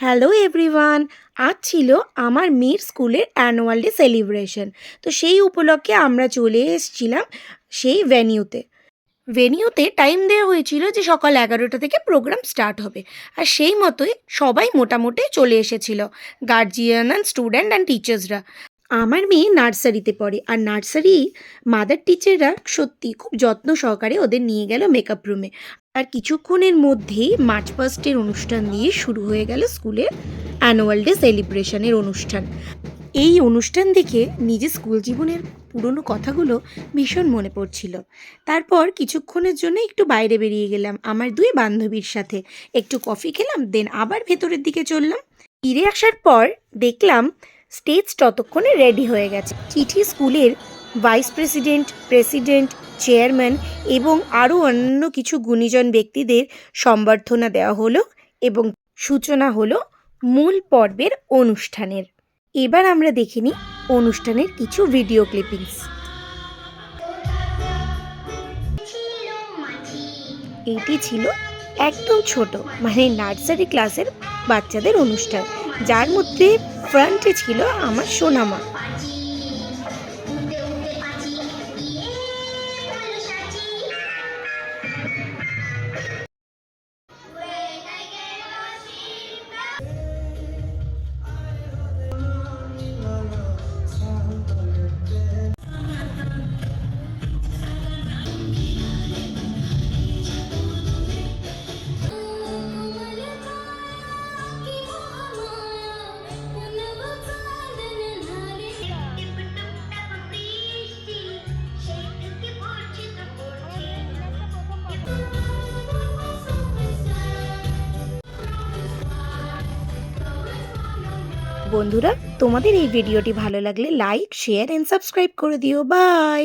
Hello everyone. আজ ছিল আমার মেয়ের স্কুলের অ্যানুয়াল ডে সেলিব্রেশন। তো সেই উপলক্ষে আমরা চলে এসেছিলাম সেই ভেনিউতে টাইম দেওয়া হয়েছিল যে সকাল 11টা থেকে প্রোগ্রাম স্টার্ট হবে। আর সেই মতোই সবাই মোটামুটি চলে এসেছিল, গার্জিয়ান অ্যান্ড স্টুডেন্ট অ্যান্ড টিচার্সরা। আমার মেয়ে নার্সারিতে পড়ে, আর নার্সারি মাদার টিচাররা সত্যি খুব যত্ন সহকারে ওদের নিয়ে গেল মেকআপ রুমে। আর কিছুক্ষণের মধ্যেই মার্চ পাস্টের অনুষ্ঠান দিয়ে শুরু হয়ে গেল স্কুলের অ্যানুয়াল ডে সেলিব্রেশনের অনুষ্ঠান। এই অনুষ্ঠান দেখে নিজের স্কুল জীবনের পুরনো কথাগুলো ভীষণ মনে পড়ছিল। তারপর কিছুক্ষণের জন্য একটু বাইরে বেরিয়ে গেলাম আমার দুই বান্ধবীর সাথে, একটু কফি খেলাম, দেন আবার ভেতরের দিকে চললাম। ফিরে আসার পর দেখলাম স্টেজ ততক্ষণে রেডি হয়ে গেছে। চিঠি স্কুলের ভাইস প্রেসিডেন্ট, প্রেসিডেন্ট, চেয়ারম্যান এবং আরও অন্য কিছু গুণীজন ব্যক্তিদের সম্বর্ধনা দেওয়া হলো এবং সূচনা হলো মূল পর্বের অনুষ্ঠানের। এবার আমরা দেখে নিই অনুষ্ঠানের কিছু ভিডিও ক্লিপিংস। এটি ছিল একদম ছোট, মানে নার্সারি ক্লাসের বাচ্চাদের অনুষ্ঠান, যার মধ্যে ফ্রন্টে ছিল আমার সোনামা। বন্ধুরা, তোমাদের এই ভিডিওটি ভালো লাগলে লাইক, শেয়ার অ্যান্ড সাবস্ক্রাইব করে দিও। বাই।